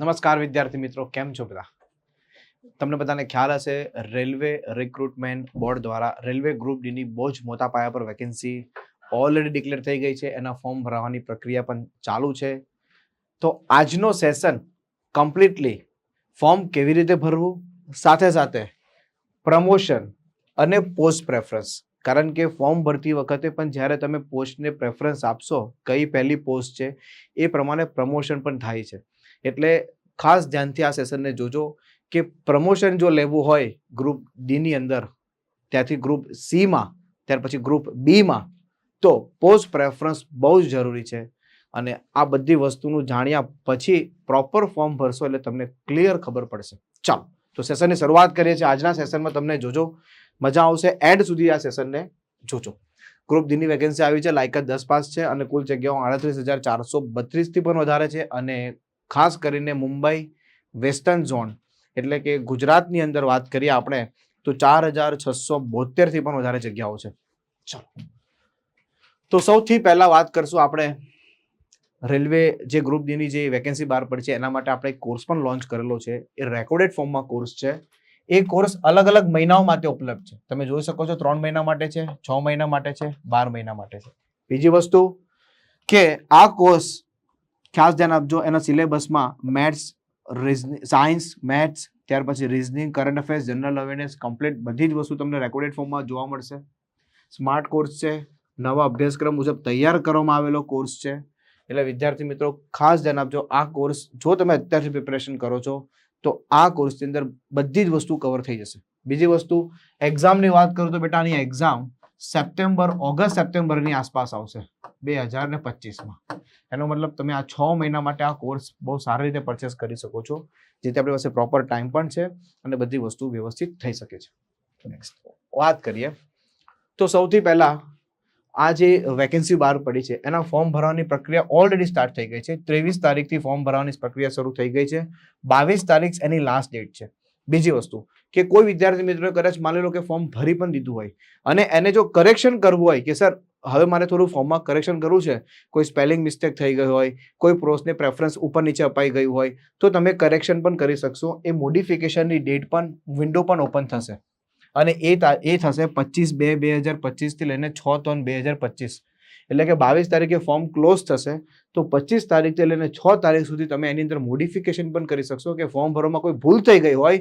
નમસ્કાર વિદ્યાર્થી મિત્રો, કેમ છો બધા? તમને બધાને ખ્યાલ હશે રેલવે રિક્રુટમેન્ટ બોર્ડ દ્વારા રેલવે ગ્રુપ ડી ની બહુ જ મોટા પાયા પર વેકેન્સી ઓલરેડી ડિક્લેર થઈ ગઈ છે. એના ફોર્મ ભરવાની પ્રક્રિયા પણ ચાલુ છે. તો આજનો સેશન કમ્પ્લીટલી ફોર્મ કેવી રીતે ભરવું, સાથે સાથે પ્રમોશન અને પોસ્ટ પ્રેફરન્સ, કારણ કે ફોર્મ ભરતી વખતે પણ જ્યારે તમે પોસ્ટને પ્રેફરન્સ આપશો, કઈ પહેલી પોસ્ટ છે એ પ્રમાણે પ્રમોશન પણ થાય છે. એટલે ખાસ ધ્યાનથી આ સેશનને જોજો કે પ્રમોશન જો લેવું હોય ગ્રુપ ડી ની અંદર ત્યાંથી ગ્રુપ સી માં, ત્યાર પછી ગ્રુપ બી માં, તો પોસ્ટ પ્રેફરન્સ બહુ જ જરૂરી છે. અને આ બધી વસ્તુનું જાણ્યા પછી પ્રોપર ફોર્મ ભરશો એટલે તમને ક્લિયર ખબર પડશે. ચાલો તો સેશનની શરૂઆત કરીએ છીએ. આજના સેશનમાં તમને જોજો મજા આવશે, એન્ડ સુધી આ સેશનને જોજો. ગ્રુપ ડી ની વેકેન્સી આવી છે, લાયકાત 10 પાસ છે અને કુલ જગ્યાઓ 38,432 થી પણ વધારે છે. અને ખાસ કરીને મુંબઈ વેસ્ટર્ન ઝોન એટલે કે ગુજરાતની અંદર વાત કરીએ આપણે તો 4,672 થી પણ વધારે જગ્યાઓ છે. ચાલો તો સૌથી પહેલા વાત કરશું આપણે રેલવે જે ગ્રુપ ડી ની જે વેકેન્સી બહાર પડી છે એના માટે આપણે એક કોર્સ પણ લોન્ચ કરેલો છે. એ રેકોર્ડેડ ફોર્મમાં કોર્સ છે. એ કોર્સ અલગ અલગ મહિનાઓ માટે ઉપલબ્ધ છે. તમે જોઈ શકો છો 3 મહિના માટે છે, 6 મહિના માટે છે, 12 મહિના માટે છે. બીજી વસ્તુ કે આ કોર્સ ખાસ ધ્યાન આપજો, એના સિલેબસમાં મેથ્સ, સાયન્સ, મેથ્સ, ત્યાર પછી reasoning, current affairs, general awareness, complete બધી જ વસ્તુ તમને રેકોર્ડેડ ફોર્મમાં જોવા મળશે. સ્માર્ટ કોર્સ છે, નવા અભ્યાસક્રમ મુજબ તૈયાર કરવામાં આવેલો કોર્સ છે. એટલે વિદ્યાર્થી મિત્રો ખાસ ધ્યાન આપજો. આ કોર્સ જો તમે અત્યારથી પ્રિપેરેશન કરો છો તો આ કોર્સની અંદર બધી જ વસ્તુ કવર થઈ જશે. બીજી વસ્તુ, એક્ઝામની વાત કરું તો બેટા આની એક્ઝામ ઓગસ્ટ સપ્ટેમ્બરની આસપાસ આવશે 2025માં. એનો મતલબ તમે આ 6 મહિના માટે આ કોર્સ બહુ સારી રીતે પરચેસ કરી શકો છો, જેથી આપણી પાસે પ્રોપર ટાઈમ પણ છે અને બધી વસ્તુ વ્યવસ્થિત થઈ શકે છે. નેક્સ્ટ વાત કરીએ તો સૌથી પહેલા આ જે વેકેન્સી બહાર પડી છે એના ફોર્મ ભરવાની પ્રક્રિયા ઓલરેડી સ્ટાર્ટ થઈ ગઈ છે. 23 તારીખથી ફોર્મ ભરવાની પ્રક્રિયા શરૂ થઈ ગઈ છે. 22 તારીખ એની લાસ્ટ ડેટ છે. બીજી વસ્તુ કે કોઈ વિદ્યાર્થી મિત્રોએ કદાચ માની લો કે ફોર્મ ભરી પણ દીધું હોય અને એને જો કરેક્શન કરવું હોય કે સર હવે મારે થોડું ફોર્મમાં કરેક્શન કરવું છે, કોઈ સ્પેલિંગ મિસ્ટેક થઈ ગઈ હોય, કોઈ પોસ્ટને પ્રેફરન્સ ઉપર નીચે અપાઈ ગયું હોય, તો તમે કરેક્શન પણ કરી શકશો. એ મોડિફિકેશનની ડેટ પણ વિન્ડો પણ ઓપન થશે અને એ થશે 25/2/2025 થી લઈને 6/3/2025. એટલે કે 22 તારીખે ફોર્મ ક્લોઝ થશે તો 25 તારીખથી લઈને 6 તારીખ સુધી તમે એની અંદર મોડિફિકેશન પણ કરી શકશો. કે ફોર્મ ભરવામાં કોઈ ભૂલ થઈ ગઈ હોય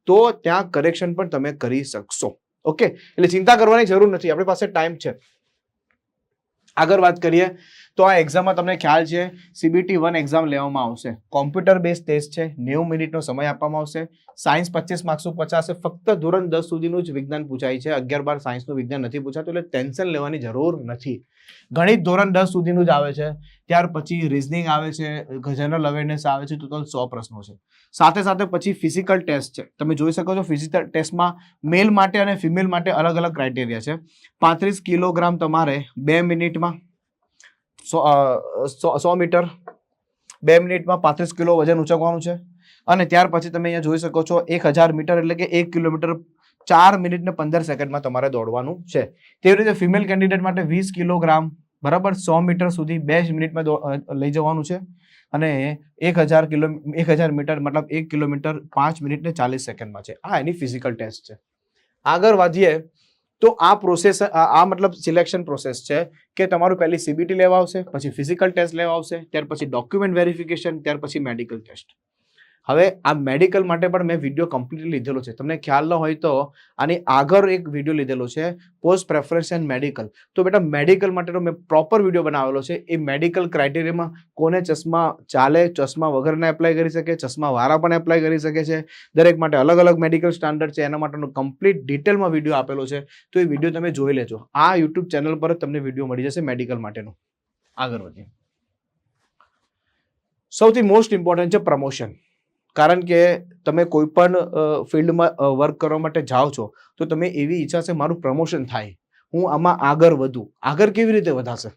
તો ત્યાં કરેક્શન પણ તમે કરી શકશો. ઓકે, એટલે ચિંતા કરવાની જરૂર નથી, આપણી પાસે ટાઈમ છે. આગળ વાત કરીએ તો આ એક્ઝામમાં તમને ખ્યાલ છે CBT 1 એક્ઝામ લેવામાં આવશે. કોમ્પ્યુટર બેઝ ટેસ્ટ છે, 90 મિનિટનો સમય આપવામાં આવશે. સાયન્સ 25 માર્ક્સનું 50 છે. ફક્ત ધોરણ 10 સુધીનું જ વિજ્ઞાન પૂછાય છે, 11-12 સાયન્સનું વિજ્ઞાન નથી પૂછાતું, એટલે ટેન્શન લેવાની જરૂર નથી. ગણિત ધોરણ 10 સુધીનું જ આવે છે. ત્યાર પછી રીઝનિંગ આવે છે, જનરલ અવેરનેસ આવે છે, ટોટલ 100 પ્રશ્નો છે. સાથે સાથે પછી ફિઝિકલ ટેસ્ટ છે. તમે જોઈ શકો છો ફિઝિકલ ટેસ્ટમાં મેલ માટે અને ફિમેલ માટે અલગ અલગ ક્રાઇટેરિયા છે. 35 કિલોગ્રામ તમારે 2 મિનિટમાં 100 મીટર 2 મિનિટમાં 35 કિલો વજન ઉચકવાનું છે. અને ત્યાર પછી તમે અહીંયા જોઈ શકો છો 1000 મીટર એટલે કે 1 કિલોમીટર 4 મિનિટ ને 15 સેકન્ડમાં તમારે દોડવાનું છે. તેવી રીતે ફિમેલ કેન્ડિડેટ માટે 20 કિલોગ્રામ બરાબર 100 મીટર સુધી 2 મિનિટમાં લઈ જવાનું છે. અને 1000 મીટર મતલબ 1 કિલોમીટર 5 મિનિટ ને 40 સેકન્ડમાં છે. આ એની ફિઝિકલ ટેસ્ટ છે. આગળ વધીએ તો આ પ્રોસેસ મતલબ સિલેક્શન પ્રોસેસ છે કે તમારું પહેલી CBT લેવા આવશે, પછી ફિઝિકલ ટેસ્ટ લેવા આવશે, ત્યાર પછી ડોક્યુમેન્ટ વેરિફિકેશન, ત્યાર પછી મેડિકલ ટેસ્ટ. હવે આ મેડિકલ માટે પણ મેં વિડીયો કમ્પ્લીટલી લીધેલો છે. તમને ખ્યાલ ન હોય તો આની આગળ એક વિડીયો લીધેલો છે પોસ્ટ પ્રેફરન્સ એન્ડ મેડિકલ. તો બેટા મેડિકલ માટેનો મેં પ્રોપર વિડીયો બનાવેલો છે. એ મેડિકલ ક્રાઇટેરિયામાં કોને ચશ્મા ચાલે, ચશ્મા વગરને એપ્લાય કરી શકે, ચશ્મા વાળા પણ એપ્લાય કરી શકે છે, દરેક માટે અલગ અલગ મેડિકલ સ્ટાન્ડર્ડ છે, એના માટેનો કમ્પ્લીટ ડિટેલમાં વિડીયો આપેલો છે. તો એ વિડીયો તમે જોઈ લેજો. આ યુટ્યુબ ચેનલ પર તમને વિડીયો મળી જશે મેડિકલ માટેનો. આગળ વધીએ. સૌથી મોસ્ટ ઇમ્પોર્ટન્ટ છે પ્રમોશન. કારણ કે તમે કોઈ પણ ફિલ્ડમાં વર્ક કરવા માટે જાઓ છો તો તમે એવી ઈચ્છા છે મારું પ્રમોશન થાય, હું આમાં આગળ વધું. આગળ કેવી રીતે વધાશે?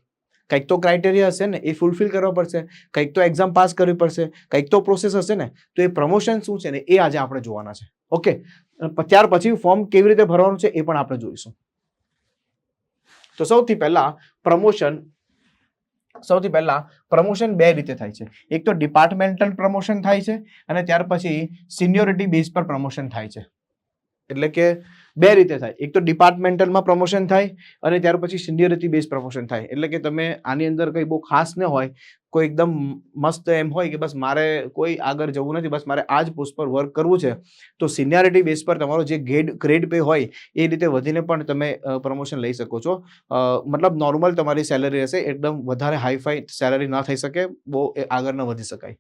કંઈક તો ક્રાઇટેરિયા હશે ને, એ ફૂલફિલ કરવા પડશે, કંઈક તો એક્ઝામ પાસ કરવી પડશે, કંઈક તો પ્રોસેસ હશે ને. તો એ પ્રમોશન શું છે ને એ આજે આપણે જોવાના છે. ઓકે, ત્યાર પછી ફોર્મ કેવી રીતે ભરવાનું છે એ પણ આપણે જોઈશું. તો સૌથી પહેલા પ્રમોશન સૌથી પહેલા પ્રમોશન બે રીતે થાય છે. એક તો ડિપાર્ટમેન્ટલ પ્રમોશન થાય છે અને ત્યાર પછી સિનિયોરિટી બેઝ પર પ્રમોશન થાય છે. એટલે કે બે રીતે થાય. એક તો ડિપાર્ટમેન્ટલમાં પ્રમોશન થાય અને ત્યાર પછી સિનિયોરિટી બેઝ પ્રમોશન થાય. એટલે કે તમે આની અંદર કંઈ બહુ ખાસ ન હોય, કોઈ એકદમ મસ્ત એમ હોય કે બસ મારે કોઈ આગળ જવું નથી, બસ મારે આ જ પોસ્ટ પર વર્ક કરવું છે, તો સિનિયરિટી બેઝ પર તમારો જે ગ્રેડ પે હોય એ રીતે વધીને પણ તમે પ્રમોશન લઈ શકો છો. મતલબ નોર્મલ તમારી સેલરી રહેશે, એકદમ વધારે હાઈફાઈ સેલરી ના થઈ શકે, બહુ આગળ ન વધી શકાય.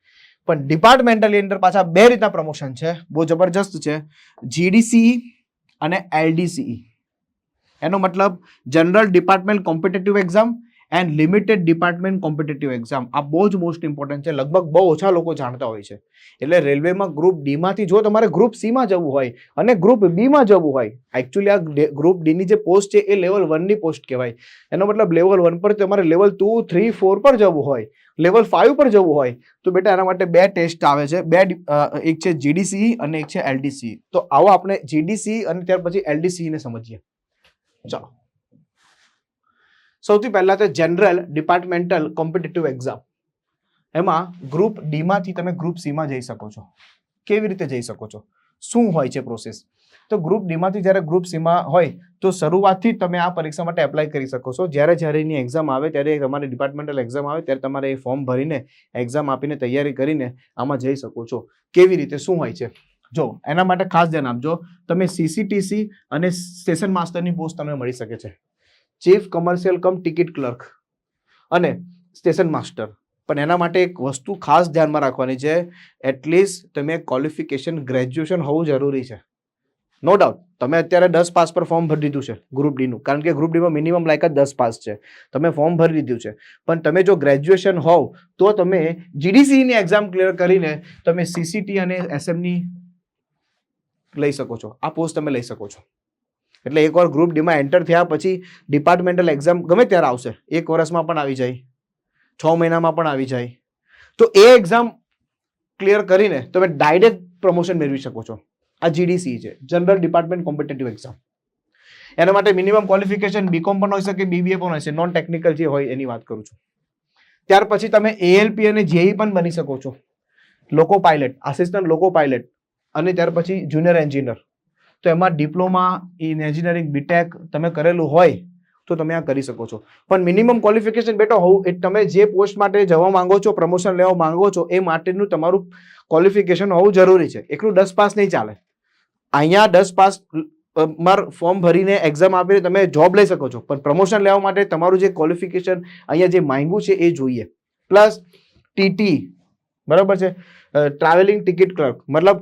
પણ ડિપાર્ટમેન્ટલી અંદર પાછા બે રીતના પ્રમોશન છે, બહુ જબરજસ્ત છે. GDCE અને LDCE. એનો મતલબ general department competitive exam and limited department competitive exam. આ બહુ જ મોસ્ટ ઇમ્પોર્ટન્ટ છે, લગભગ બહુ ઓછા લોકો જાણતા હોય છે. એટલે રેલવેમાં ગ્રુપ ડી માંથી જો તમારે ગ્રુપ સી માં જવું હોય અને ગ્રુપ બી માં જવું હોય, એકચ્યુઅલી આ ગ્રુપ ડી ની જે પોસ્ટ છે એ લેવલ 1 ની પોસ્ટ કહેવાય. એનો મતલબ લેવલ 1 પર તમારે લેવલ 2, 3, 4 પર જવું હોય, લેવલ 5 પર જવું હોય, તો બેટા એના માટે બે ટેસ્ટ આવે છે. એક છે GDCE અને એક છે LDCE. તો આવો આપણે GDCE અને ત્યાર પછી LDCE ને સમજીએ. ચાલો, સૌથી પહેલા તો જનરલ ડિપાર્ટમેન્ટલ કોમ્પિટિટિવ એક્ઝામ. એમાં ગ્રુપ ડી માંથી તમે ગ્રુપ સી માં જઈ શકો છો. કેવી રીતે જઈ શકો છો, શું હોય છે પ્રોસેસ? તો ગ્રુપ ડી માંથી જ્યારે ગ્રુપ સી માં હોય તો શરૂઆતથી તમે આ પરીક્ષા માટે એપ્લાય કરી શકો છો. જ્યારે એની એક્ઝામ આવે, ત્યારે તમારી ડિપાર્ટમેન્ટલ એક્ઝામ આવે, ત્યારે તમારે એ ફોર્મ ભરીને એક્ઝામ આપીને તૈયારી કરીને આમાં જઈ શકો છો. કેવી રીતે, શું હોય છે? જો એના માટે ખાસ ધ્યાન આપજો. તમે CCTC અને સ્ટેશન માસ્ટરની પોસ્ટ તમને મળી શકે છે, ચીફ કમર્શિયલ કમ ટિકિટ ક્લર્ક અને સ્ટેશન માસ્ટર. પણ એના માટે એક વસ્તુ ખાસ ધ્યાનમાં રાખવાની છે, એટલીસ્ટ તમે ક્વોલિફિકેશન ગ્રેજ્યુએશન હોવું જરૂરી છે. નો ડાઉટ તમે અત્યારે 10 પાસ પર ફોર્મ ભરી દીધું છે ગ્રુપ ડી નું, કારણ કે ગ્રુપ ડીમાં મિનિમમ લાયકાત 10 પાસ છે. તમે ફોર્મ ભરી દીધું છે, પણ તમે જો ગ્રેજ્યુએશન હોવ તો તમે GDCE ની એક્ઝામ ક્લિયર કરીને તમે CCT અને SM ની લઈ શકો છો. આ પોસ્ટ તમે લઈ શકો છો. એટલે એકવાર ગ્રુપ ડીમાં એન્ટર થયા પછી ડિપાર્ટમેન્ટલ એક્ઝામ ગમે ત્યારે આવશે, 1 વર્ષમાં પણ આવી જાય, 6 મહિનામાં પણ આવી જાય. તો એ એક્ઝામ ક્લિયર કરીને તમે ડાયરેક્ટ પ્રમોશન મેળવી શકો છો. આ GDCE છે, જનરલ ડિપાર્ટમેન્ટ કોમ્પિટિટિવ એક્ઝામ. એના માટે મિનિમમ ક્વોલિફિકેશન BCom પણ હોઈ શકે, BBA પણ હોય છે, નોન ટેકનિકલ જે હોય એની વાત કરું છું. ત્યાર પછી તમે ALP અને JE પણ બની શકો છો, લોકો પાયલટ, આસિસ્ટન્ટ લોકો પાયલટ, અને ત્યાર પછી જુનિયર એન્જિનિયર. તો એમાં ડિપ્લોમા ઇન એન્જિનિયરિંગ BTech તમે કરેલું હોય તો તમે આ કરી શકો છો. પણ મિનિમમ ક્વોલિફિકેશન બેટા હોવું, તમે જે પોસ્ટ માટે જવા માંગો છો, પ્રમોશન લેવા માંગો છો, એ માટેનું તમારું ક્વોલિફિકેશન હોવું જરૂરી છે. એકલું 10 પાસ નહીં ચાલે. અહીંયા 10 પાસ ફોર્મ ભરીને એક્ઝામ આપીને તમે જોબ લઈ શકો છો, પણ પ્રમોશન લેવા માટે તમારું જે ક્વોલિફિકેશન અહીંયા જે માંગ્યું છે એ જોઈએ. પ્લસ TT, બરાબર છે, ટ્રાવેલિંગ ટિકિટ ક્લર્ક, મતલબ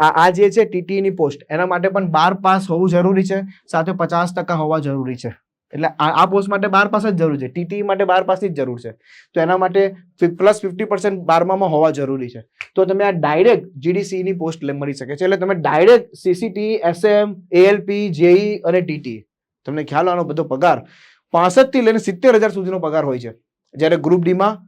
આ જે છે TT ની પોસ્ટ, એના માટે પણ 12 પાસ હોવું જરૂરી છે, સાથે 50% હોવા જરૂરી છે. એટલે આ પોસ્ટ માટે 12 પાસ જ જરૂર છે, TT માટે 12 પાસની જ જરૂર છે. તો એના માટે પ્લસ 50% 12માં હોવા જરૂરી છે. તો તમે આ ડાયરેક્ટ GDCE ની પોસ્ટ મળી શકે છે. એટલે તમે direct CCT, SM, ALP, JE અને TT, તમને ખ્યાલ આનો બધો પગાર 65 થી લઈને 70,000 સુધીનો પગાર હોય છે. જ્યારે ગ્રુપ ડી માં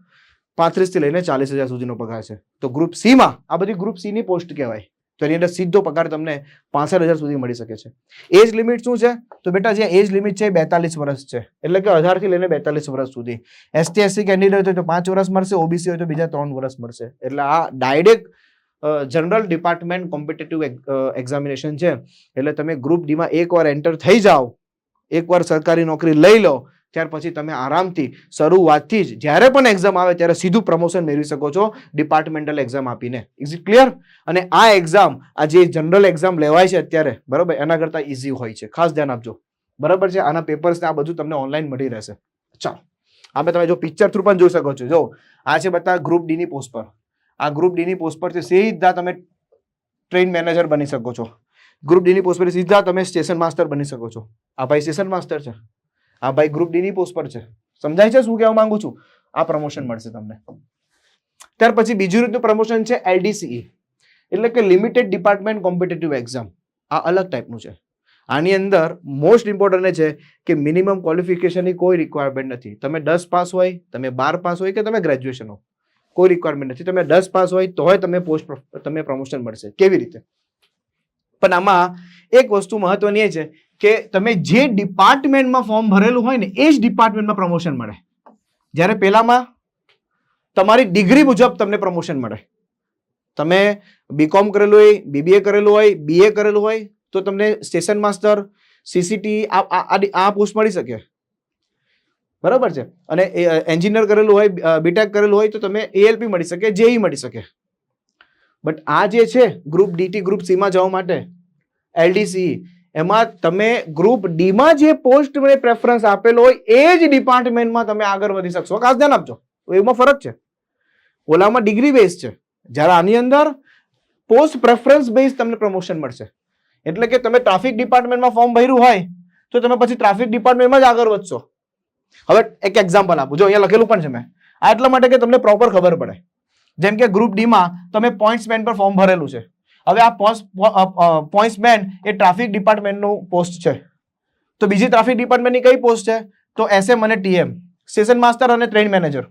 35 થી લઈને 40,000 સુધીનો પગાર છે. તો ગ્રુપ સી માં આ બધી ગ્રુપ સી ની પોસ્ટ કહેવાય. તો એની અંદર સીધો પગાર તમને 65,000 સુધી મળી શકે છે. એજ લિમિટ શું છે? તો બેટા જે એજ લિમિટ છે 42 વર્ષ છે. એટલે કે 18 થી લઈને 42 વર્ષ સુધી. ST SC કેન્ડિડેટ હોય તો 5 વર્ષ મળશે, OBC હોય તો બીજા 3 વર્ષ મળશે. એટલે આ direct general department competitive examination છે. એટલે તમે ગ્રુપ ડી માં એકવાર એન્ટર થઈ જાઓ, એકવાર સરકારી નોકરી લઈ લો, ત્યાર પછી તમે આરામથી શરૂઆતથી જ જ્યારે પણ એક્ઝામ આવે ત્યારે સીધું પ્રમોશન મેળવી શકો છો ડિપાર્ટમેન્ટલ એક્ઝામ આપીને. Is it clear? અને આ એક્ઝામ, આ જે જનરલ એક્ઝામ લેવાય છે અત્યારે, બરાબર, એના કરતાં ઇઝી હોય છે. ખાસ ધ્યાન આપજો, બરાબર છે. આના પેપર્સ ને આ બધું તમને ઓનલાઈન મળી રહેશે. ચાલો, આપણે તમે જો પિક્ચર થ્રુ પણ જોઈ શકો છો. જો આ છે બધા ગ્રુપ ડી ની પોસ્ટ પર. આ ગ્રુપ ડી ની પોસ્ટ પરથી સીધા તમે ટ્રેન મેનેજર બની શકો છો. ગ્રુપ ડી ની પોસ્ટ પર સીધા તમે સ્ટેશન માસ્ટર બની શકો છો. આ ભાઈ સ્ટેશન માસ્ટર છે, આ ભાઈ ગ્રુપ ડી ની પોસ્ટ પર છે. સમજાય છે શું કહેવા માંગુ છું? આ પ્રમોશન મળશે તમને. ત્યાર પછી બીજી રીતનું પ્રમોશન છે LDCE, એટલે કે લિમિટેડ ડિપાર્ટમેન્ટ કોમ્પિટિટિવ એક્ઝામ. આ અલગ ટાઈપનું છે. આની અંદર મોસ્ટ ઇમ્પોર્ટન્ટ છે કે મિનિમમ ક્વોલિફિકેશનની કોઈ રિક્વાયરમેન્ટ નથી. તમે 10 પાસ હોય, તમે 12 પાસ હોય કે તમે ગ્રેજ્યુએશન હો, કોઈ રિક્વાયરમેન્ટ નથી. તમે 10 પાસ હોય તોય તમે પ્રમોશન મળશે. કેવી રીતે? પણ આમાં એક વસ્તુ મહત્વની એ છે કે તમે જે ડિપાર્ટમેન્ટમાં ફોર્મ ભરેલું હોય ને એ જ ડિપાર્ટમેન્ટમાં પ્રમોશન મળે. જ્યારે પેલામાં તમારી ડિગ્રી મુજબ તમને પ્રમોશન મળે. તમે બીકોમ કરેલું હોય, બીબીએ કરેલું હોય, બીએ કરેલું હોય તો તમને સ્ટેશન માસ્ટર, સીસીટી આ પોસ્ટ મળી શકે. બરાબર છે. અને એન્જિનિયર કરેલું હોય, બીટેક કરેલું હોય તો તમે એએલપી મળી શકે, જેઈ મળી શકે. બટ આ જે છે ગ્રુપ ડીટી ગ્રુપ સીમાં જવા માટે એલડીસી, એમાં તમે ગ્રુપ ડીમાં જે પોસ્ટ પ્રેફરન્સ આપેલો હોય એ જ ડિપાર્ટમેન્ટમાં તમે આગળ વધી શકશો. ખાસ ધ્યાન આપજો, એમાં ફરક છે. ઓલામાં ડિગ્રી બેઝ છે, જ્યારે આની અંદર પોસ્ટ પ્રેફરન્સ બેઝ તમને પ્રમોશન મળશે. એટલે કે તમે ટ્રાફિક ડિપાર્ટમેન્ટમાં ફોર્મ ભર્યું હોય તો તમે પછી ટ્રાફિક ડિપાર્ટમેન્ટમાં જ આગળ વધશો. હવે એક એક્ઝામ્પલ આપું, જો અહીંયા લખેલું પણ છે મેં, આ એટલા માટે કે તમને પ્રોપર ખબર પડે. જેમ કે ગ્રુપ ડી માં તમે પોઈન્ટ્સમેન પર ફોર્મ ભરેલું છે. હવે આ પોઈન્ટ્સમેન એ ટ્રાફિક ડિપાર્ટમેન્ટનું પોસ્ટ છે. તો બીજી ટ્રાફિક ડિપાર્ટમેન્ટની કઈ પોસ્ટ છે? તો એસએમ અને ટીએમ, સ્ટેશન માસ્ટર અને ટ્રેન મેનેજર.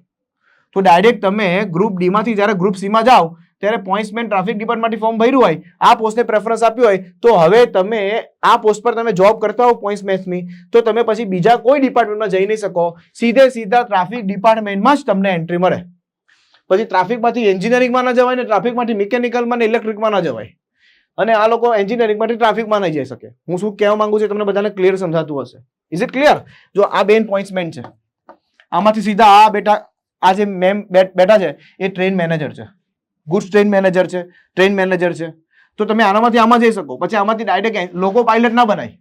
તો ડાયરેક્ટ તમે ગ્રુપ ડી માંથી જ્યારે ગ્રુપ સી માં જાઓ ત્યારે પોઈન્ટ્સમેન ટ્રાફિક ડિપાર્ટમેન્ટમાંથી ફોર્મ ભર્યું હોય, આ પોસ્ટને પ્રેફરન્સ આપ્યું હોય, તો હવે તમે આ પોસ્ટ પર તમે જોબ કરતા હો પોઈન્ટ્સમેનની, તો તમે પછી બીજા કોઈ ડિપાર્ટમેન્ટમાં જઈ નહીં શકો. સીધા ટ્રાફિક ડિપાર્ટમેન્ટમાં જ તમને એન્ટ્રી મળે. પછી ટ્રાફિકમાંથી એન્જિનિયરિંગમાં ના જવાય ને ટ્રાફિકમાંથી મિકેનિકલમાં ને ઇલેક્ટ્રિકમાં ના જવાય. અને આ લોકો એન્જિનિયરિંગમાંથી ટ્રાફિકમાં નહીં જઈ શકે. હું શું કહેવા માંગુ છું તમને બધાને ક્લિયર સમજાતું હશે. Is it clear? જો આ બેન પોઈન્ટ્સમેન છે, આમાંથી સીધા આ બેટા, આ જે મેમ બેઠા છે એ ટ્રેન મેનેજર છે, ગુડ્સ ટ્રેન મેનેજર છે, ટ્રેન મેનેજર છે. તો તમે આનામાંથી આમાં જઈ શકો. પછી આમાંથી ડાયરેક્ટ લોકો પાયલટ ના બનાય.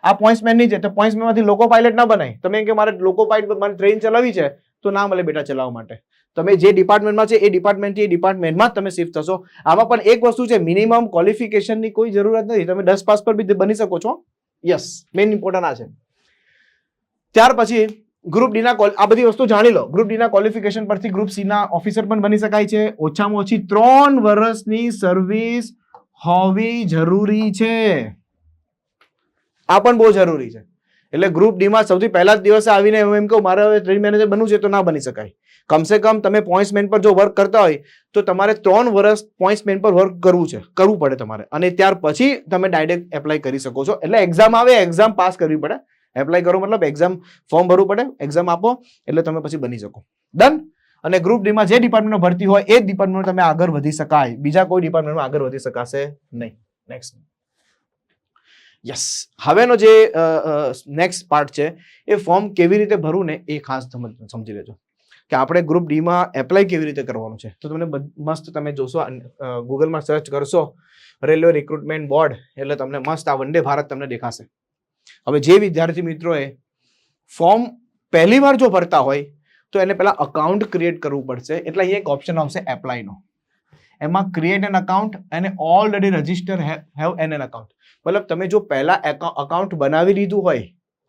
આ પોઈન્ટ્સમેન નહીં છે તો પોઈન્ટ્સમેનમાંથી લોકો પાયલટ ના બનાય. તમે કે મારે લોકો પાયલટ મારે ટ્રેન ચલાવી છે તો ના મળે બેટા ચલાવવા માટે. તમે જે ડિપાર્ટમેન્ટમાં છે એ ડિપાર્ટમેન્ટથી એ ડિપાર્ટમેન્ટમાં જ તમે શિફ્ટ થશો. આમાં પણ એક વસ્તુ છે, મિનિમમ ક્વોલિફિકેશનની કોઈ જરૂરત નથી. તમે 10 પાસ પર બી બની શકો છો. યસ, મેઇન ઇમ્પોર્ટન્ટ આ છે. ત્યાર પછી ગ્રુપ ડી ના આ બધી વસ્તુ જાણી લો. ગ્રુપ ડી ના ક્વોલિફિકેશન પરથી ગ્રુપ સી ના ઓફિસર પણ બની શકાય છે. ઓછામાં ઓછી 3 વર્ષની સર્વિસ હોવી જરૂરી છે. આ પણ બહુ જરૂરી છે. એટલે ગ્રુપ ડી માં સૌથી પહેલા જ દિવસે આવીને એમ કહું મારે હવે ટ્રેન મેનેજર બનવું છે તો ના બની શકાય. કમસે કમ તમે પોઈન્ટ્સમેન પર જો વર્ક કરતા હોય તો તમારે 3 વર્ષ પોઈન્ટ્સમેન પર વર્ક કરવું પડે તમારે. અને ત્યાર પછી તમે ડાયરેક્ટ એપ્લાય કરી શકો છો. એટલે એક્ઝામ આવે, એક્ઝામ પાસ કરવી પડે. એપ્લાય કરો મતલબ એક્ઝામ ફોર્મ ભરવું પડે, એક્ઝામ આપો એટલે તમે પછી બની શકો. ડન. અને ગ્રુપ ડી માં જે ડિપાર્ટમેન્ટમાં ભરતી હોય એ જ ડિપાર્ટમેન્ટમાં તમે આગળ વધી શકાય. બીજા કોઈ ડિપાર્ટમેન્ટમાં આગળ વધી શકાશે નહીં. નેક્સ્ટ. યસ, હવેનો જે નેક્સ્ટ પાર્ટ છે એ ફોર્મ કેવી રીતે ભરવું ને એ ખાસ સમજી લેજો કે આપણે ગ્રુપ ડી માં એપ્લાય કેવી રીતે કરવાનું છે. તો તમને મસ્ત તમે જોશો, ગૂગલમાં સર્ચ કરશો રેલવે રિક્રુટમેન્ટ બોર્ડ એટલે તમને મસ્ત આ વંદે ભારત તમને દેખાશે. હવે જે વિદ્યાર્થી મિત્રોએ ફોર્મ પહેલી વાર જો ભરતા હોય તો એને પહેલા અકાઉન્ટ ક્રિએટ કરવું પડશે. એટલે અહીંયા એક ઓપ્શન આવશે એપ્લાયનો. એમાં ક્રિએટ એન અકાઉન્ટ અને already register have an account. મતલબ તમે જો પહેલા અકાઉન્ટ બનાવી લીધું હોય,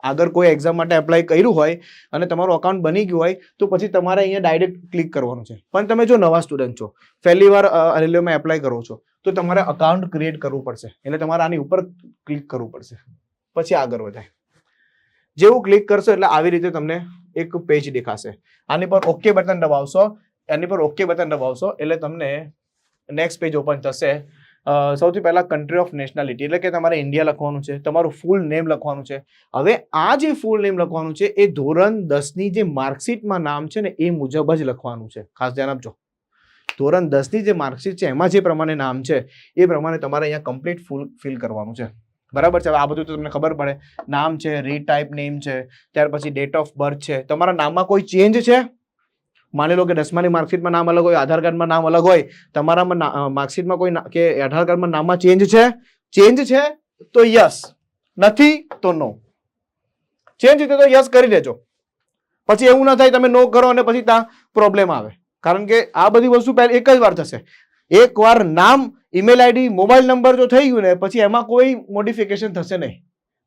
આગળ કોઈ એક્ઝામ માટે એપ્લાય કર્યું હોય અને તમારું અકાઉન્ટ બની ગયું હોય તો પછી તમારે અહીંયા ડાયરેક્ટ ક્લિક કરવાનું છે. પણ તમે જો નવા સ્ટુડન્ટ છો, પહેલી વાર રેલવેમાં એપ્લાય કરો છો તો તમારે અકાઉન્ટ ક્રિએટ કરવું પડશે. એટલે તમારે આની ઉપર ક્લિક કરવું પડશે, પછી આગળ વધાય. જેવું ક્લિક કરશો એટલે આવી રીતે તમને એક પેજ દેખાશે. આની પર ઓકે બટન દબાવશો, એની પર ઓકે બટન દબાવશો એટલે તમને નેક્સ્ટ પેજ ઓપન થશે. સૌથી પહેલા કન્ટ્રી ઓફ નેશનાલિટી એટલે કે તમારે ઇન્ડિયા લખવાનું છે, તમારું ફૂલ નેમ લખવાનું છે. હવે આ જે ફૂલ નેમ લખવાનું છે એ ધોરણ 10 ની જે માર્કશીટમાં નામ છે ને એ મુજબ જ લખવાનું છે. ખાસ ધ્યાન આપજો. ધોરણ 10 ની જે માર્કશીટ છે એમાં જે પ્રમાણે નામ છે એ પ્રમાણે તમારે અહીંયા કમ્પ્લીટ ફૂલ ફિલ કરવાનું છે. બરાબર છે. આ બધું તો તમને ખબર પડે. નામ છે, રીટાઈપ નેમ છે, ત્યાર પછી ડેટ ઓફ બર્થ છે. તમારા નામમાં કોઈ ચેન્જ છે? માની લો કે 10માની માર્કશીટમાં નામ અલગ હોય, આધાર કાર્ડમાં નામ અલગ હોય, તમારામાં માર્કશીટમાં કોઈ કે આધાર કાર્ડમાં નામમાં ચેન્જ છે? ચેન્જ છે તો યસ, નથી તો નો. ચેન્જ છે તો યસ કરી દેજો. પછી એવું ના થાય તમે નો કરો અને પછી ત્યાં પ્રોબ્લેમ આવે. કારણ કે આ બધી વસ્તુ પહેલા એક જ વાર થશે. એકવાર નામ, ઈમેલ આઈડી, મોબાઈલ નંબર જો થઈ ગયું ને પછી એમાં કોઈ મોડિફિકેશન થશે નહીં.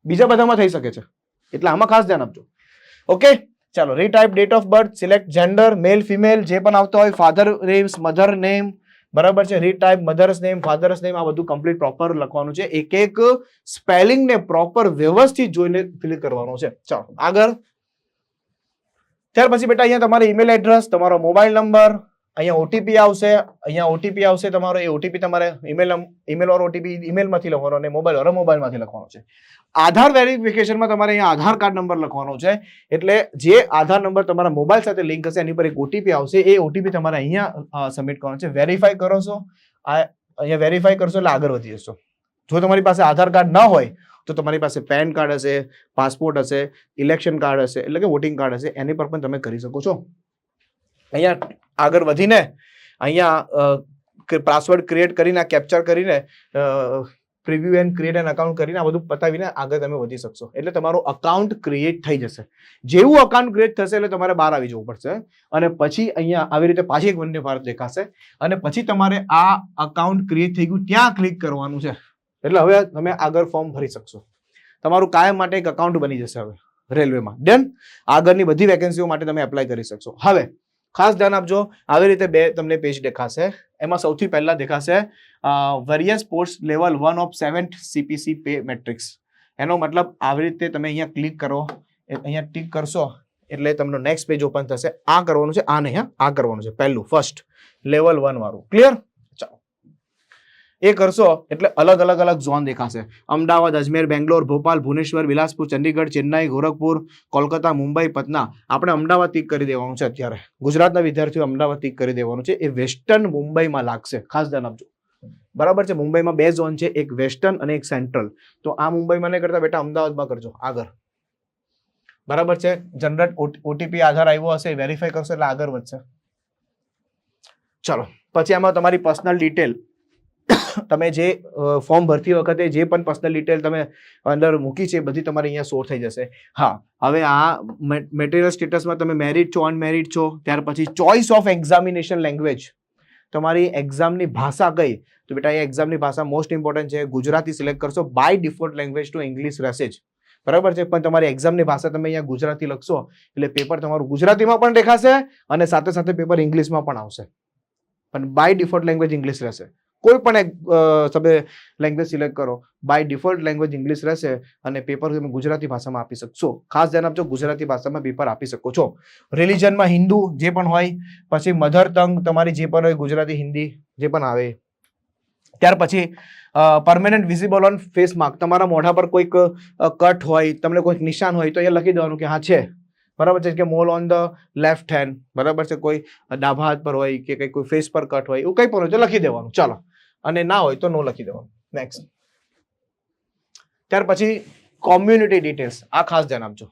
બીજા બધામાં થઈ શકે છે. એટલે આમાં ખાસ ધ્યાન આપજો. ઓકે, ચાલો. Retype date of birth, select gender, male female જે પણ આવતો હોય, ફાધર નેમ્સ, મધર નેમ, બરાબર છે. Retype mother's name, father's name, આ બધું કમ્પ્લીટ પ્રોપર લખવાનું છે. એક એક સ્પેલિંગ ને પ્રોપર વ્યવસ્થિત જોઈને ફિલ કરવાનું છે. ચાલો આગળ. ત્યાર પછી બેટા અહીંયા તમારે ઈમેલ એડ્રેસ, તમારો મોબાઈલ નંબર, અહીંયા ઓટીપી આવશે તમારો. એ ઓટીપી તમારે ઈમેલ વાળો ઓટીપી ઈમેલમાંથી લખવાનો અને મોબાઈલ વાળો મોબાઈલમાંથી લખવાનો છે. આધાર વેરિફિકેશનમાં તમારે અહીંયા આધાર કાર્ડ નંબર લખવાનો છે. એટલે જે આધાર નંબર તમારા મોબાઈલ સાથે લિંક હશે એની પર એક ઓટીપી આવશે. એ ઓટીપી તમારે અહીંયા સબમિટ કરવાનો છે. વેરીફાઈ કરો છો, અહીંયા વેરીફાઈ કરશો એટલે આગળ વધી જશો. જો તમારી પાસે આધાર કાર્ડ ન હોય તો તમારી પાસે પેન કાર્ડ હશે, પાસપોર્ટ હશે, ઇલેક્શન કાર્ડ હશે, એટલે કે વોટિંગ કાર્ડ હશે, એની પર પણ તમે કરી શકો છો. અહીંયા આગળ વધીને અહીંયા પાસવર્ડ ક્રિએટ કરીને કેપ્ચર કરીને preview and create an account કરીને આ બધું પતાવીને આગળ તમે વધી શકશો. એટલે તમારું અકાઉન્ટ ક્રિએટ થઈ જશે. જેવું અકાઉન્ટ ક્રિએટ થશે એટલે તમારે બહાર આવી જવું પડશે અને પછી અહીંયા આવી રીતે પાછી એક વંદે ભારત દેખાશે અને પછી તમારે આ અકાઉન્ટ ક્રિએટ થઈ ગયું ત્યાં ક્લિક કરવાનું છે. એટલે હવે તમે આગળ ફોર્મ ભરી શકશો. તમારું કાયમ માટે એક અકાઉન્ટ બની જશે હવે રેલવેમાં. ડન. આગળની બધી વેકેન્સીઓ માટે તમે એપ્લાય કરી શકશો. હવે ખાસ ધ્યાન આપજો, આવી રીતે બે તમને પેજ દેખાશે. એમાં સૌથી પહેલા દેખાશે various post level 1 of 7th CPC pay matrix. એનો મતલબ આવી રીતે તમે અહીંયા ક્લિક કરો, અહીંયા ટિક કરશો એટલે તમને નેક્સ્ટ પેજ ઓપન થશે. આ કરવાનું છે, આ નહીં, આ કરવાનું છે પહેલું ફર્સ્ટ લેવલ 1 વાળું. ક્લિયર? ચાલો એ કરશો એટલે અલગ અલગ ઝોન દેખાશે. અમદાવાદ, અજમેર, બેંગ્લોર, ભોપાલ, ભુવનેશ્વર, બિલાસપુર, ચંદીગઢ, ચેન્નાઈ, ગોરખપુર, કોલકાતા, મુંબઈ, પટના. આપણે અમદાવાદ ટીક કરી દેવાનું છે. અત્યારે ગુજરાતના વિદ્યાર્થીઓ અમદાવાદ ટીક કરી દેવાનું છે. એ વેસ્ટર્ન મુંબઈમાં લાગશે. ખાસ ધ્યાન આપજો. બરાબર છે. મુંબઈમાં બે ઝોન છે, એક વેસ્ટર્ન અને એક સેન્ટ્રલ. તો આ મુંબઈમાં નહીં કરતા બેટા અમદાવાદમાં કરજો આગળ. બરાબર છે. જનરેટ ઓટીપી આધાર આવ્યો હશે, વેરીફાઈ કરશો એટલે આગળ વધશે. ચલો પછી આમાં તમારી પર્સનલ ડિટેલ, તમે જે ફોર્મ ભરતી વખતે જે પણ પર્સનલ ડિટેલ તમે અંદર મૂકી છે બધી તમારી અહીંયા શો થઈ જશે. હા, હવે આ મટીરિયલ સ્ટેટસમાં તમે મેરિડ છો, અનમેરિડ છો. ત્યાર પછી ચોઇસ ઓફ એક્ઝામિનેશન લેંગ્વેજ, તમારી એક્ઝામની ભાષા કઈ? તો બેટા અહીંયા એક્ઝામની ભાષા મોસ્ટ ઇમ્પોર્ટન્ટ છે. ગુજરાતી સિલેક્ટ કરશો. બાય ડિફોલ્ટ લેંગ્વેજ તો ઇંગ્લિશ રહેશે જ. બરાબર છે. પણ તમારી એક્ઝામની ભાષા તમે અહીંયા ગુજરાતી લખશો એટલે પેપર તમારું ગુજરાતીમાં પણ દેખાશે અને સાથે સાથે પેપર ઇંગ્લિશમાં પણ આવશે. પણ બાય ડિફોલ્ટ લેંગ્વેજ ઇંગ્લિશ રહેશે. કોઈ પણ તમે લેંગ્વેજ સિલેક્ટ કરો, બાય ડિફોલ્ટ લેંગ્વેજ ઇંગ્લિશ રહેશે અને પેપર તમે ગુજરાતી ભાષામાં આપી શકશો. ખાસ ધ્યાન આપજો, ગુજરાતી ભાષામાં પેપર આપી શકો છો. રિલિજનમાં હિન્દુ જે પણ હોય, પછી મધર ટંગ તમારી જે પણ હોય ગુજરાતી, હિન્દી જે પણ આવે. ત્યાર પછી permanent visible on face mark, તમારા મોઢા પર કોઈક કટ હોય, તમને કોઈક નિશાન હોય તો અહીંયા લખી દેવાનું કે હા છે. બરાબર છે. કે mall on the left hand, બરાબર છે. કોઈ ડાબા હાથ પર હોય કે કઈ કોઈ ફેસ પર કટ હોય, એવું કઈ પણ હોય તો લખી દેવાનું. ચાલો, અને ના હોય તો નો લખી દેવાનું. નેક્સ્ટ. ત્યાર પછી કોમ્યુનિટી ડિટેલ્સ. આ ખાસ ધ્યાન આપજો.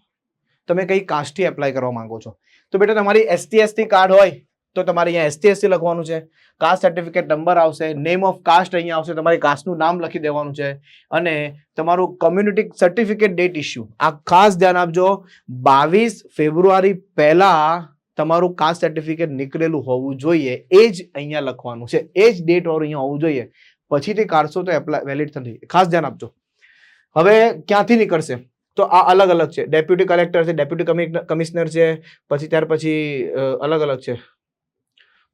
તમે કઈ કાસ્ટથી એપ્લાય કરવા માંગો છો તો બેટા તમારી ST કાર્ડ હોય તો તમારે અહીંયા ST લખવાનું છે. કાસ્ટ સર્ટિફિકેટ નંબર આવશે, નેમ ઓફ કાસ્ટ અહીંયા આવશે, તમારી કાસ્ટનું નામ લખી દેવાનું છે અને તમારું કમ્યુનિટી સર્ટિફિકેટ ડેટ ઇસ્યુ. આ ખાસ ધ્યાન આપજો. 22 ફેબ્રુઆરી પહેલા તમારું કાસ્ટ સર્ટિફિકેટ નીકળેલું હોવું જોઈએ. એ જ અહીંયા લખવાનું છે. એ જ ડેટ વાળું અહીંયા હોવું જોઈએ. પછીથી કાઢશો તો એપ્લાય વેલિડ નથી. ખાસ ધ્યાન આપજો. હવે ક્યાંથી નીકળશે તો આ અલગ અલગ છે. ડેપ્યુટી કલેક્ટર છે, ડેપ્યુટી કમિશનર છે, પછી ત્યાર પછી અલગ અલગ છે.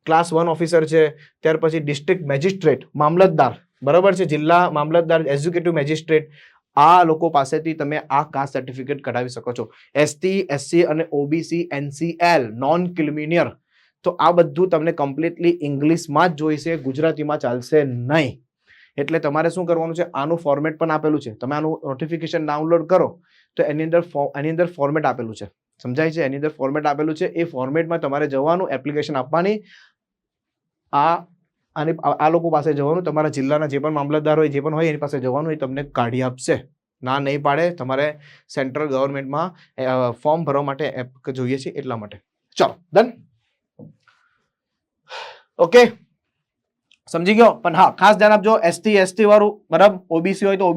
ક્લાસ 1 ઓફિસર છે, ત્યાર પછી ડિસ્ટ્રિક્ટ મેજિસ્ટ્રેટ, મામલતદાર, બરાબર છે, જિલ્લા મામલતદાર, એક્ઝિક્યુટિવ મેજિસ્ટ્રેટ. આ લોકો પાસેથી તમે આ કાસ્ટ સર્ટિફિકેટ કઢાવી શકો છો. ST, SC અને OBC, NCL, નોન ક્રિમિનલ. તો આ બધું તમને કમ્પ્લીટલી ઇંગ્લિશમાં જ જોઈશે, ગુજરાતીમાં ચાલશે નહીં. એટલે તમારે શું કરવાનું છે, આનું ફોર્મેટ પણ આપેલું છે. તમે આનું નોટિફિકેશન ડાઉનલોડ કરો તો એની અંદર ફોર્મેટ આપેલું છે. સમજાય છે? એની અંદર ફોર્મેટ આપેલું છે. એ ફોર્મેટમાં તમારે જવાનું, એપ્લિકેશન આપવાની, આ લોકો પાસે જવાનું, તમારા જિલ્લાના જે પણ મામલતદાર હોય, જે પણ હોય એની પાસે જવાનું, એ તમને કાઢી આપશે. ના નહીં પાડે. તમારે સેન્ટ્રલ ગવર્મેન્ટમાં ફોર્મ ભરવા માટે એપ જોઈએ છે એટલા માટે. ચલો ડન. ઓકે, સમજી ગયો. પણ હા, ખાસ ધ્યાન આપજો. ST વાળું બરાબર, OBC હોય તો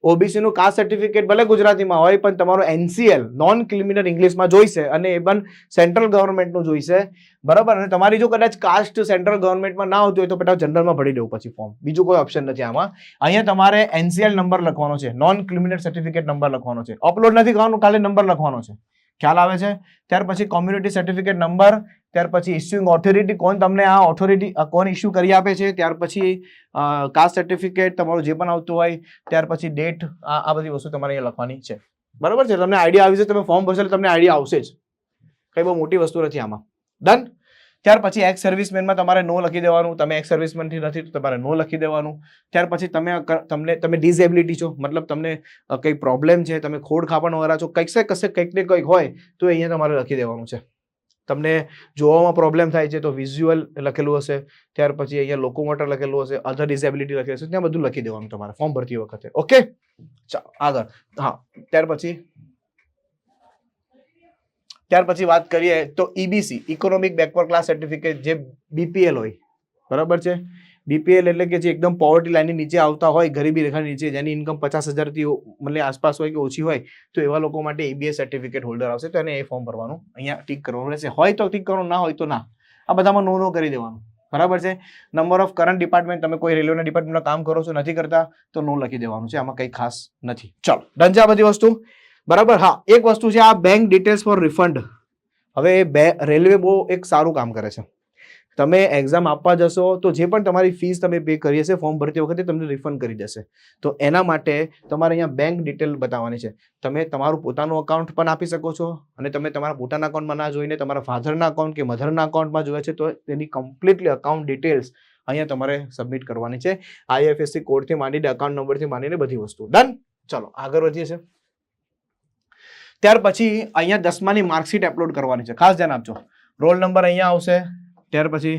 OBC નું કાસ્ટ સર્ટિફિકેટ ભલે ગુજરાતીમાં હોય પણ તમારું NCL નોન ક્રિમિનલ ઇંગ્લિશમાં જોઈશે અને એ પણ સેન્ટ્રલ ગવર્મેન્ટનું જોઈશે. બરાબર. અને તમારી જો કદાચ કાસ્ટ સેન્ટ્રલ ગવર્મેન્ટમાં ના આવતી હોય તો બેટા જનરલમાં ભરી દેવું પછી ફોર્મ. બીજું કોઈ ઓપ્શન નથી આમાં. અહીંયા તમારે NCL નંબર લખવાનો છે, નોન ક્રિમિનલ સર્ટિફિકેટ નંબર લખવાનો છે. અપલોડ નથી કરવાનું, ખાલી નંબર લખવાનો છે. ખ્યાલ આવે છે? ત્યાર પછી કોમ્યુનિટી સર્ટિફિકેટ નંબર, ત્યાર પછી ઇસ્યુઇંગ ઓથોરિટી, કોણ તમને આ ઓથોરિટી કોણ ઇસ્યુ કરી આપે છે, ત્યાર પછી કાસ્ટ સર્ટિફિકેટ તમારું જે પણ આવતું હોય, ત્યાર પછી ડેટ, આ બધી વસ્તુ તમારે અહીંયા લખવાની છે. બરાબર છે? તમને આઈડિયા આવી છે, તમે ફોર્મ ભરશો એટલે તમને આઈડિયા આવશે જ. કઈ બહુ મોટી વસ્તુ નથી આમાં. ડન. ત્યાર પછી એક્સ સર્વિસમેનમાં તમારે નો લખી દેવાનું, તમે એક્સ સર્વિસમેનથી નથી તો તમારે નો લખી દેવાનું. ત્યાર પછી તમે ડિસેબિલિટી છો, મતલબ તમને કંઈ પ્રોબ્લેમ છે, તમે ખોડ ખાપણવાળા છો, કંઈક ને કંઈક હોય તો અહીંયા તમારે લખી દેવાનું છે. તમને જોવામાં પ્રોબ્લેમ થાય છે તો વિઝ્યુઅલ લખેલું હશે, ત્યાર પછી અહીંયા લોકોમોટર લખેલું હશે, અધર ડિસેબિલિટી લખેલું હશે, ત્યાં બધું લખી દેવાનું તમારે ફોર્મ ભરતી વખતે. ઓકે, ચાલો આગળ. હા, ત્યાર પછી વાત કરીએ તો EBC, economic backward class certificate, જે બીપીએલ હોય, બરાબર છે. બીપીએલ એટલે કે જે એકદમ પોવર્ટી લાઈનની નીચે આવતા હોય, ગરીબી રેખાની નીચે, જેની ઇન્કમ 50,000 થી મતલબ આસપાસ હોય કે ઓછી હોય, તો એવા લોકો માટે ઈબીએસ સર્ટિફિકેટ હોલ્ડર આવશે, તો એને એ ફોર્મ ભરવાનું અહીંયા ટીક કરવાનું રહેશે. હોય તો ટીક કરવાનું, ના હોય તો ના. આ બધામાં નો કરી દેવાનું, બરાબર છે. નંબર ઓફ કરંટ ડિપાર્ટમેન્ટ, તમે કોઈ રેલવેના ડિપાર્ટમેન્ટમાં કામ કરો છો, નથી કરતા તો નો લખી દેવાનું છે, આમાં કંઈ ખાસ નથી. ચલો ડન છે આ બધી વસ્તુ, બરાબર. હા, એક વસ્તુ છે આ બેંક ડિટેલ્સ ફોર રિફંડ. હવે રેલવે બહુ એક સારું કામ કરે છે. તમે એક્ઝામ આપવા જશો તો જે પણ તમારી ફીસ તમે પે કરી હશે ફોર્મ ભરતી વખતે તમને રિફંડ કરી દેશે. તો એના માટે તમારે અહીંયા બેંક ડિટેલ બતાવવાની છે. તમે તમારું પોતાનું અકાઉન્ટ પણ આપી શકો છો, અને તમે તમારા પોતાના અકાઉન્ટમાં ના જોઈને તમારા ફાધરના અકાઉન્ટ કે મધરના અકાઉન્ટમાં જોઈએ છે તો તેની કમ્પ્લીટલી અકાઉન્ટ ડિટેલ્સ અહીંયા તમારે સબમિટ કરવાની છે. IFSC કોડથી માંડીને અકાઉન્ટ નંબરથી માંડીને બધી વસ્તુ. ડન. ચલો આગળ વધીએ છીએ. ત્યાર પછી અહીંયા 10માની માર્કશીટ અપલોડ કરવાની છે, ખાસ ધ્યાન આપજો. રોલ નંબર અહીંયા આવશે, ત્યાર પછી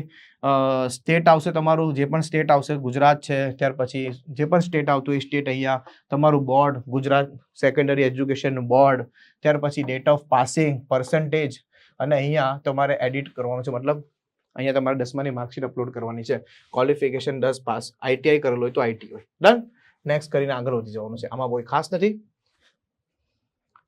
સ્ટેટ આવશે, તમારું જે પણ સ્ટેટ આવશે, ગુજરાત છે, ત્યાર પછી જે પણ સ્ટેટ આવતું એ સ્ટેટ અહીંયા, તમારું board Gujarat secondary education board, ત્યાર પછી ડેટ ઓફ પાસિંગ, પર્સન્ટેજ, અને અહીંયા તમારે એડિટ કરવાનું છે, મતલબ અહીંયા તમારે 10માની માર્કશીટ અપલોડ કરવાની છે. ક્વોલિફિકેશન 10 પાસ, ITI કરેલું હોય તો ITI હોય. ડન. નેક્સ્ટ કરીને આગળ વધી જવાનું છે, આમાં કોઈ ખાસ નથી.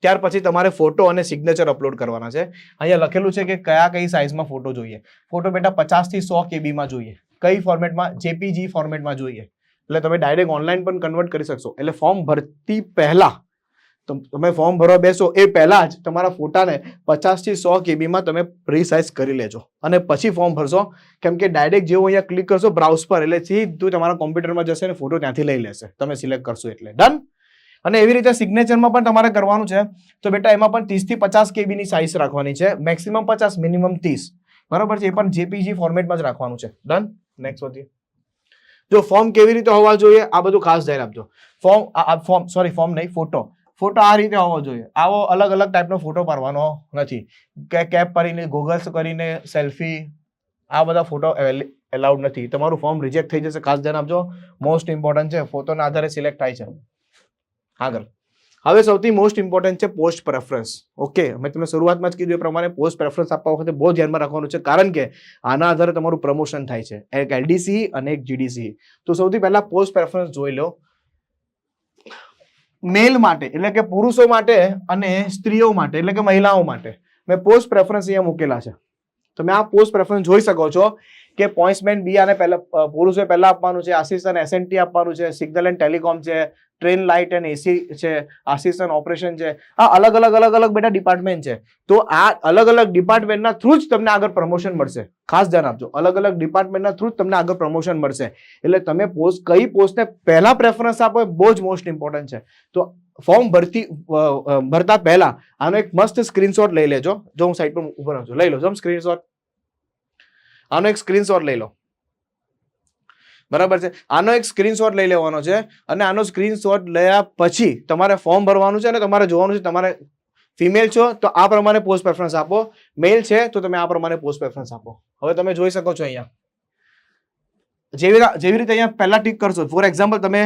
ત્યાર પછી તમારે ફોટો અને સિગ્નેચર અપલોડ કરવાના છે. અહીંયા લખેલું છે કે કઈ સાઇઝમાં ફોટો જોઈએ. ફોટો બેટા 50 થી 100 KB માં જોઈએ. કઈ ફોર્મેટમાં? JPG ફોર્મેટમાં જોઈએ. એટલે તમે ડાયરેક્ટ ઓનલાઈન પણ કન્વર્ટ કરી શકશો. એટલે ફોર્મ ભરતી પહેલા તમે ફોર્મ ભરવા બેસો એ પહેલા જ તમારા ફોટાને 50 થી 100 KB માં તમે પ્રીસાઇઝ કરી લેજો, અને પછી ફોર્મ ભરશો. કેમ કે ડાયરેક્ટ જેવું અહીંયા ક્લિક કરશો બ્રાઉઝ પર, એટલે સીધું તમારા કોમ્પ્યુટરમાં જશે અને ફોટો ત્યાંથી લઈ લેશે, તમે સિલેક્ટ કરશો એટલે. ડન. અને એવી રીતે સિગ્નેચરમાં પણ તમારે કરવાનું છે. તો બેટા એમાં પણ 30 થી 50 KB ની સાઇઝ રાખવાની છે, મેક્સિમમ 50, મિનિમમ 30, બરાબર છે. એ પણ JPG ફોર્મેટમાં જ રાખવાનું છે. ડન. નેક્સ્ટ વધીએ. જો ફોર્મ કેવી રીતે હોવા જોઈએ આ બધું ખાસ ધ્યાન આપજો. ફોર્મ નહીં, ફોટો આ રીતે હોવો જોઈએ. આવો અલગ અલગ ટાઈપનો ફોટો પાડવાનો નથી, કે કેપ કરીને, ગોગલ્સ કરીને, સેલ્ફી, આ બધા ફોટો એલાઉડ નથી. તમારું ફોર્મ રિજેક્ટ થઈ જશે, ખાસ ધ્યાન આપજો. મોસ્ટ ઇમ્પોર્ટન્ટ છે, ફોટોના આધારે સિલેક્ટ થાય છે. આગળ હવે સૌથી મોસ્ટ ઇમ્પોર્ટન્ટ છે પોસ્ટ પ્રેફરન્સ. ઓકે, મેં તમને શરૂઆતમાં જ કીધું એ પ્રમાણે પોસ્ટ પ્રેફરન્સ આપવા વખતે બહુ ધ્યાનમાં રાખવાનું છે, કારણ કે આના આધારે તમારું પ્રમોશન થાય છે, એક LDC અને એક GDC. તો સૌથી પહેલા પોસ્ટ પ્રેફરન્સ જોઈ લો. મેલ માટે એટલે કે પુરુષો માટે અને સ્ત્રીઓ માટે એટલે કે મહિલાઓ માટે મેં પોસ્ટ પ્રેફરન્સ અહીંયા મૂકેલા છે. તમે આ પોસ્ટ પ્રેફરન્સ જોઈ શકો છો કે પોઇન્ટ્સમેન બી આને પહેલા પુરુષોએ પહેલા આપવાનું છે, આસિસ્ટન્ટ SNT આપવાનું છે, સિગ્નલ એન્ડ ટેલિકોમ છે, ટ્રેન લાઇટ એન્ડ AC છે, આસિસ્ટન્ટ ઓપરેશન છે. આ અલગ અલગ બેટા ડિપાર્ટમેન્ટ છે. તો આ અલગ અલગ ડિપાર્ટમેન્ટના થ્રુ જ તમને આગળ પ્રમોશન મળશે. ખાસ ધ્યાન આપજો, અલગ અલગ ડિપાર્ટમેન્ટના થ્રુ જ તમને આગળ પ્રમોશન મળશે. એટલે તમે કઈ પોસ્ટને પહેલા પ્રેફરન્સ આપો એ બહુ જ મોસ્ટ ઇમ્પોર્ટન્ટ છે. તો ફોર્મ ભરતા પહેલા આનો એક મસ્ત સ્ક્રીનશોટ લઈ લેજો. જો હું સાઈડ પર ઉભો રહું છું, લઈ લો જો સ્ક્રીનશોટ. આનો એક સ્ક્રીનશોટ લઈ લો, બરાબર છે. આનો એક સ્ક્રીનશોટ લઈ લેવાનો છે, અને આનો સ્ક્રીનશોટ લયા પછી તમારે ફોર્મ ભરવાનું છે, અને તમારે જોવાનું છે તમારે ફિમેલ છો તો આ પ્રમાણે પોસ્ટ પ્રેફરન્સ આપો, મેલ છે તો તમે આ પ્રમાણે પોસ્ટ પ્રેફરન્સ આપો. હવે તમે જોઈ શકો છો અહીંયા જેવી રીતે અહીંયા પહેલા ટીક કરશો. ફોર એક્ઝામ્પલ તમે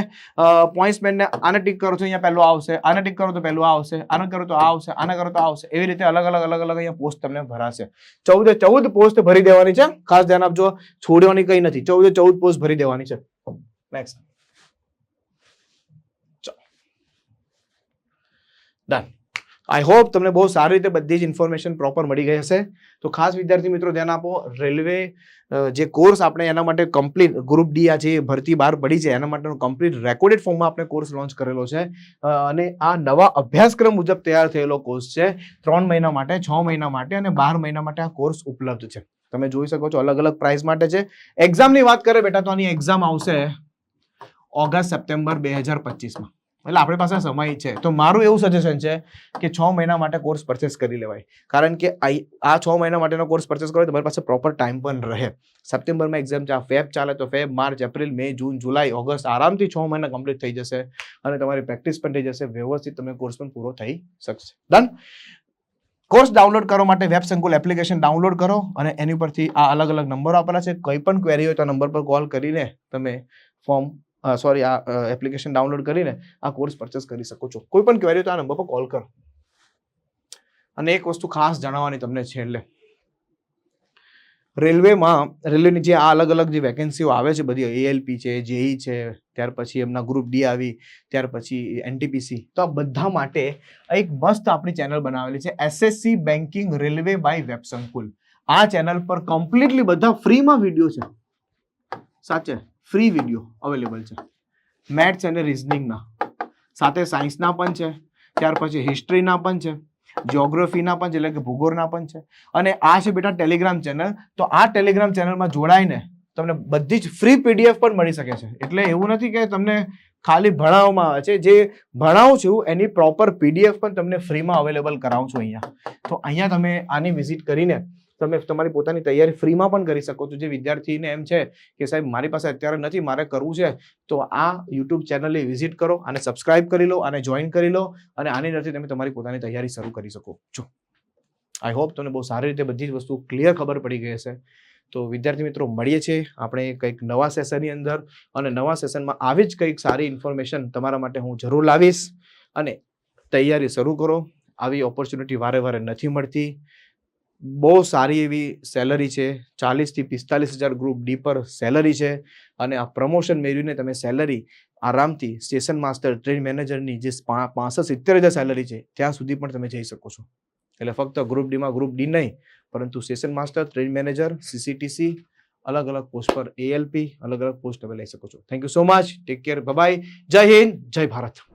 પોઇન્ટ્સમેનને આને ટીક કરો છો, અહીંયા પહેલું આવશે, આને ટીક કરો તો પહેલું આવશે, આને કરો તો આ આવશે, આને કરો તો આવશે. એવી રીતે અલગ અલગ અહીંયા પોસ્ટ તમને ભરાશે. 14 પોસ્ટ ભરી દેવાની છે, ખાસ ધ્યાન આપજો, છોડવાની કઈ નથી. 14 પોસ્ટ ભરી દેવાની છે. નેક્સ્ટ. ડન. આઈ હોપ તમને બહુ સારી રીતે બધી જ ઇન્ફોર્મેશન પ્રોપર મળી ગઈ હશે. તો ખાસ વિદ્યાર્થી મિત્રો ધ્યાન આપો, રેલવે જે કોર્સ આપણે એના માટે કમ્પ્લીટ ગ્રુપ ડી આ જે ભરતી બહાર પડી છે એના માટેનો કમ્પ્લીટ રેકોર્ડેડ ફોર્મમાં આપણે કોર્સ લોન્ચ કરેલો છે, અને આ નવા અભ્યાસક્રમ મુજબ તૈયાર થયેલો કોર્સ છે. 3 મહિના માટે, 6 મહિના માટે અને 12 મહિના માટે આ કોર્સ ઉપલબ્ધ છે. તમે જોઈ શકો છો અલગ અલગ પ્રાઇસ માટે છે. એક્ઝામની વાત કરે બેટા તો આની એક્ઝામ આવશે ઓગસ્ટ સપ્ટેમ્બર 2025માં. એટલે આપણી પાસે સમય છે. તો મારું એવું સજેશન છે કે 6 મહિના માટે કોર્સ પરચેસ કરી લેવાય. કારણ કે આ 6 મહિના માટેનો કોર્સ પરચેસ કરો તમારી પાસે પ્રોપર ટાઈમ પણ રહે. સપ્ટેમ્બરમાં એક્ઝામ છે, ફેબ ચાલે તો ફેબ, માર્ચ, એપ્રિલ, મે, જૂન, જુલાઈ, ઓગસ્ટ આરામથી 6 મહિના કમ્પ્લીટ થઈ જશે અને તમારી પ્રેક્ટિસ પણ થઈ જશે. વ્યવસ્થિત તમે કોર્સ પણ પૂરો થઈ શકશે. ડન. કોર્સ ડાઉનલોડ કરવા માટે વેબ સંકુલ એપ્લિકેશન ડાઉનલોડ કરો અને એની પરથી આ અલગ અલગ નંબરો આપેલા છે. કોઈ પણ ક્વેરી હોય તો નંબર પર કોલ કરીને તમે આ એપ્લિકેશન ડાઉનલોડ કરીને આ કોર્સ પરચેસ કરી શકો છો. કોઈ પણ ક્વેરી હોય તો આ નંબર પર કોલ કરો. અને એક વસ્તુ ખાસ જણાવવાની તમને છેલ્લે, રેલવેની જે આ અલગ અલગ જે વેકેન્સીઓ આવે છે બધી, ALP છે, JEE છે, ત્યાર પછી એમના ગ્રુપ D આવી, ત્યાર પછી NTPC, તો આ બધા માટે એક મસ્ત આપણી ચેનલ બનાવેલી છે SSC banking railway by web Sankul. આ ચેનલ પર કમ્પ્લીટલી બધા ફ્રીમાં વિડીયો છે. સાચે ફ્રી વિડીયો અવેલેબલ છે. મેથ્સ અને રિઝનિંગના, સાથે સાયન્સના પણ છે, ત્યાર પછી હિસ્ટ્રીના પણ છે, જ્યોગ્રાફીના પણ છે, એટલે કે ભૂગોળના પણ છે. અને આ છે બેટા ટેલિગ્રામ ચેનલ. તો આ ટેલિગ્રામ ચેનલમાં જોડાઈને તમને બધી જ ફ્રી PDF પણ મળી શકે છે. એટલે એવું નથી કે તમને ખાલી ભણાવવામાં આવે છે, જે ભણાવું છું એની પ્રોપર PDF પણ તમને ફ્રીમાં અવેલેબલ કરાવું છું અહીંયા. તો અહીંયા તમે આની વિઝિટ કરીને તમે તમારી પોતાની તૈયારી ફ્રીમાં પણ કરી શકો છો. જે વિદ્યાર્થીને એમ છે કે સાહેબ મારી પાસે અત્યારે નથી, મારે કરવું છે, તો આ YouTube ચેનલની વિઝિટ કરો અને સબસ્ક્રાઇબ કરી લો અને જોઈન કરી લો અને આની અંદરથી તમે તમારી પોતાની તૈયારી શરૂ કરી શકો છો. આઈ હોપ તમને બહુ સારી રીતે બધી જ વસ્તુ ક્લિયર ખબર પડી ગઈ હશે. તો વિદ્યાર્થી મિત્રો, મળીએ છીએ આપણે કંઈક નવા સેશનની અંદર અને નવા સેશનમાં આવી જ કંઈક સારી ઇન્ફોર્મેશન તમારા માટે હું જરૂર લાવીશ. અને તૈયારી શરૂ કરો. આવી ઓપોર્ચ્યુનિટી વારે વારે નથી મળતી. બહુ સારી એવી સેલરી છે, 40 થી 45 હજાર ગ્રુપ D પર સેલરી છે. અને આ પ્રમોશન મેળવીને તમે સેલરી આરામથી સ્ટેશન માસ્ટર, ટ્રેન મેનેજરની જે 65-70 હજાર સેલરી છે ત્યાં સુધી પણ તમે જઈ શકો છો. એટલે ફક્ત ગ્રુપ D માં ગ્રુપ D નહીં, પરંતુ station master, train manager, CCTC, અલગ અલગ પોસ્ટ પર ALP, અલગ અલગ પોસ્ટ તમે લઈ શકો છો. Thank you so much. Take care. Bye. Jai Hind, જય ભારત.